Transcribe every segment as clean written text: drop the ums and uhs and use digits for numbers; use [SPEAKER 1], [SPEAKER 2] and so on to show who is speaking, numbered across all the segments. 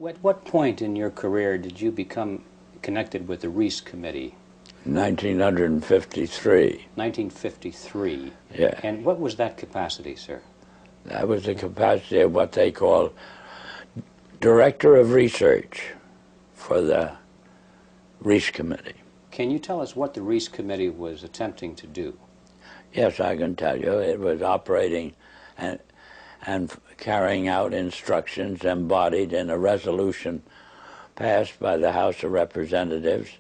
[SPEAKER 1] At what point in your career did you become connected with the Reese Committee?
[SPEAKER 2] 1953.
[SPEAKER 1] 1953.
[SPEAKER 2] Yeah.
[SPEAKER 1] And what was that capacity, sir?
[SPEAKER 2] That was the capacity of what they call Director of Research for the Reese Committee.
[SPEAKER 1] Can you tell us what the Reese Committee was attempting to do?
[SPEAKER 2] Yes, I can tell you. It was operating and carrying out instructions embodied in a resolution passed by the House of Representatives,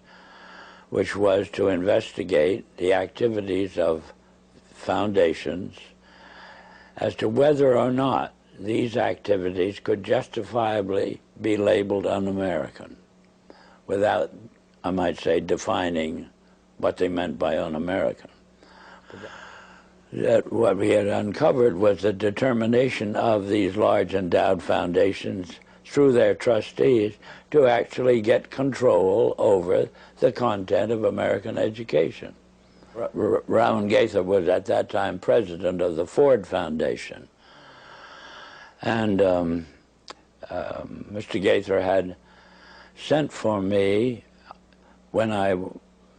[SPEAKER 2] which was to investigate the activities of foundations as to whether or not these activities could justifiably be labeled un-American without, I might say, defining what they meant by un-American. That what we had uncovered was the determination of these large endowed foundations through their trustees to actually get control over the content of American education. Raoul Gaither was at that time president of the Ford Foundation. And Mr. Gaither had sent for me when I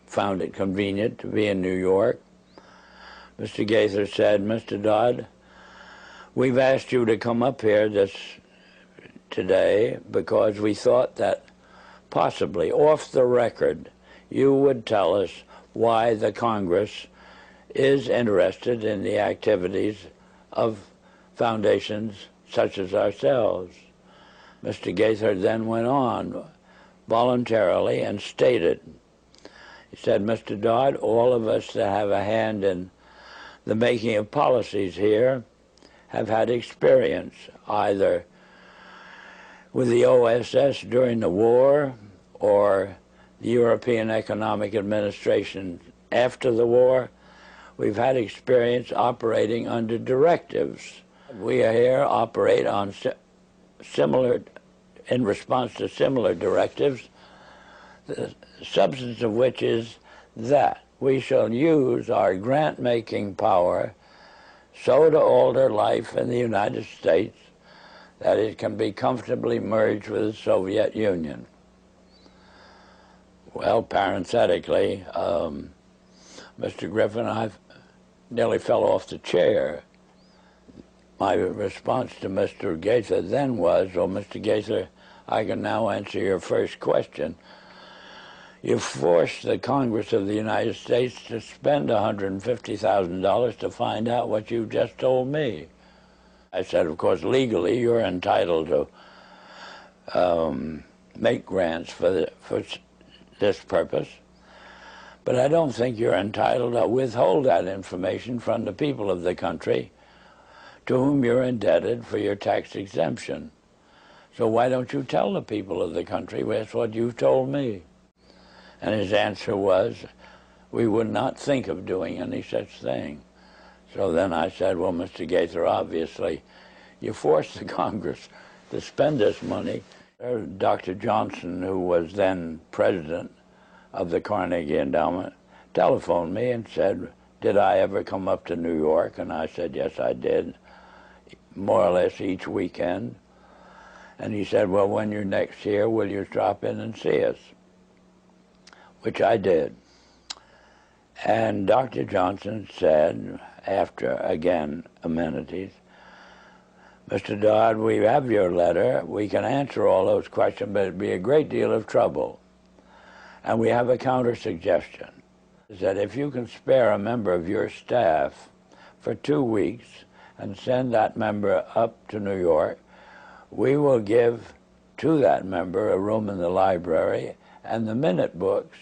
[SPEAKER 2] found it convenient to be in New York. Mr. Gaither said, "Mr. Dodd, we've asked you to come up here today because we thought that possibly off the record you would tell us why the Congress is interested in the activities of foundations such as ourselves." Mr. Gaither then went on voluntarily and stated, he said, "Mr. Dodd, all of us that have a hand in the making of policies here have had experience either with the OSS during the war or the European Economic Administration after the war. We've had experience operating under directives. We here operate on in response to similar directives, the substance of which is that we shall use our grant-making power so to alter life in the United States that it can be comfortably merged with the Soviet Union." Well, parenthetically, Mr. Griffin, I nearly fell off the chair. My response to Mr. Gaither then was, "Oh, Mr. Gaither, I can now answer your first question. You forced the Congress of the United States to spend $150,000 to find out what you just told me." I said, "Of course, legally, you're entitled to make grants for this purpose, but I don't think you're entitled to withhold that information from the people of the country to whom you're indebted for your tax exemption. So why don't you tell the people of the country that's what you've told me?" And his answer was, "We would not think of doing any such thing." So then I said, "Well, Mr. Gaither, obviously, you forced the Congress to spend this money." Dr. Johnson, who was then president of the Carnegie Endowment, telephoned me and said, "Did I ever come up to New York?" And I said, "Yes, I did, more or less each weekend." And he said, "Well, when you're next here, will you drop in and see us?" Which I did. And Dr. Johnson said, after, again, amenities, "Mr. Dodd, we have your letter. We can answer all those questions, but it'd be a great deal of trouble. And we have a counter-suggestion, is that if you can spare a member of your staff for 2 weeks and send that member up to New York, we will give to that member a room in the library and the minute books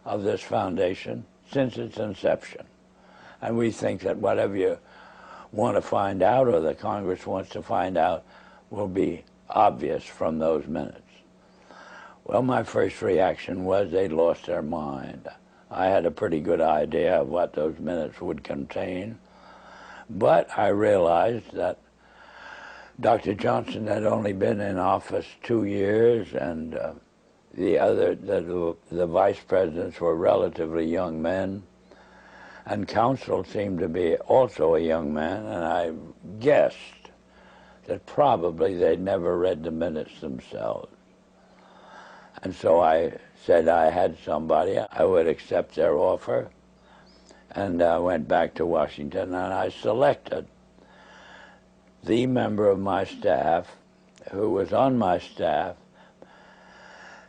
[SPEAKER 2] of this foundation since its inception. And we think that whatever you want to find out or the Congress wants to find out will be obvious from those minutes." Well, my first reaction was they'd lost their mind. I had a pretty good idea of what those minutes would contain, but I realized that Dr. Johnson had only been in office 2 years, and the vice presidents were relatively young men, and counsel seemed to be also a young man, and I guessed that probably they'd never read the minutes themselves. And so I said I had somebody, I would accept their offer, and I went back to Washington, and I selected the member of my staff who was on my staff,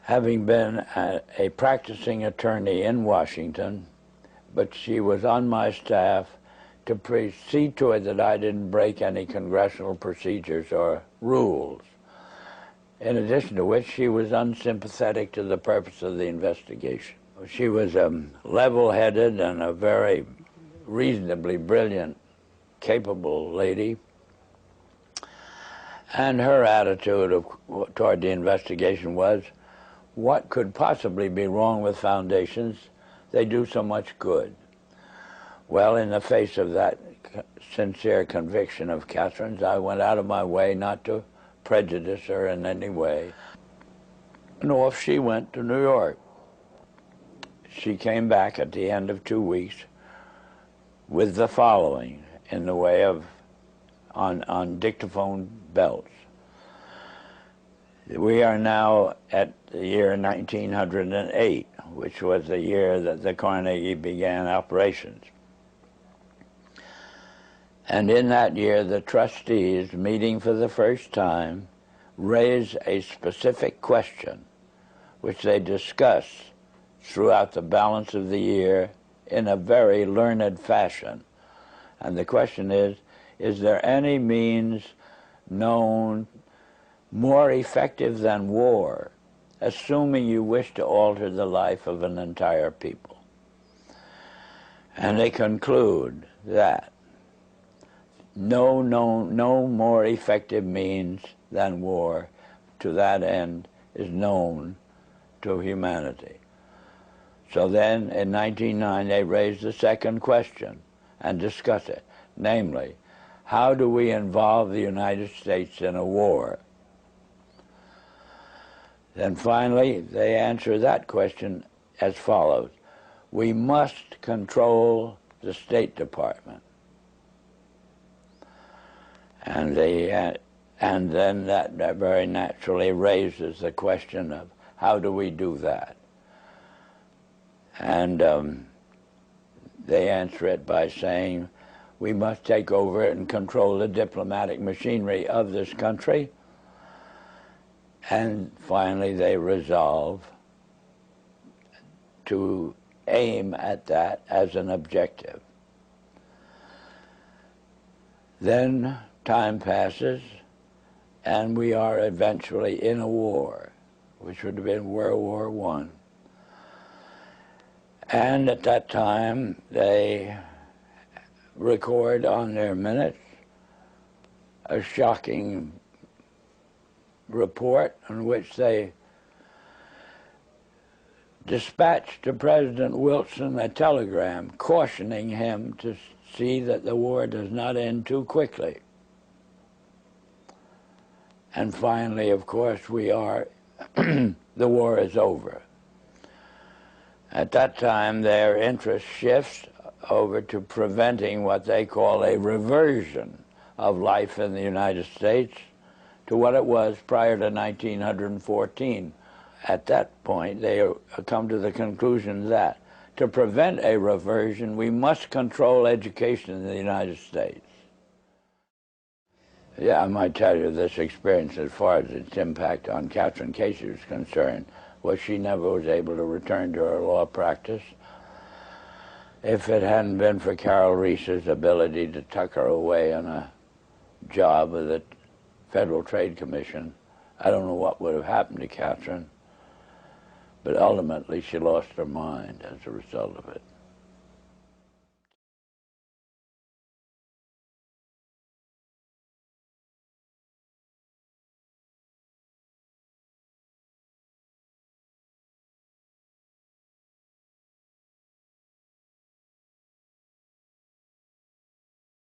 [SPEAKER 2] having been a practicing attorney in Washington, but she was on my staff to see to it that I didn't break any congressional procedures or rules. In addition to which, she was unsympathetic to the purpose of the investigation. She was level-headed and a very reasonably brilliant, capable lady. And her attitude toward the investigation was, what could possibly be wrong with foundations? They do so much good. Well, in the face of that sincere conviction of Catherine's, I went out of my way not to prejudice her in any way. And off she went to New York. She came back at the end of 2 weeks with the following in the way of, on dictaphone belts. We are now at the year 1908, which was the year that the Carnegie began operations. And in that year, the trustees, meeting for the first time, raised a specific question, which they discussed throughout the balance of the year in a very learned fashion. And the question is there any means known more effective than war, assuming you wish to alter the life of an entire people? And they conclude that no more effective means than war to that end is known to humanity. So then, in 1909, they raised the second question and discussed it, namely, how do we involve the United States in a war? Then finally, they answer that question as follows: we must control the State Department. And then that very naturally raises the question of how do we do that? And they answer it by saying we must take over it and control the diplomatic machinery of this country. And finally, they resolve to aim at that as an objective. Then time passes, and we are eventually in a war, which would have been World War I. And at that time, they record on their minutes a shocking report in which they dispatched to President Wilson a telegram cautioning him to see that the war does not end too quickly. And finally, of course, we are, the war is over. At that time, their interest shifts over to preventing what they call a reversion of life in the United States to what it was prior to 1914. At that point, they come to the conclusion that to prevent a reversion, we must control education in the United States. Yeah, I might tell you this experience as far as its impact on Catherine Casey was concerned was she never was able to return to her law practice. If it hadn't been for Carol Reese's ability to tuck her away on a job with the Federal Trade Commission, I don't know what would have happened to Catherine, but ultimately she lost her mind as a result of it.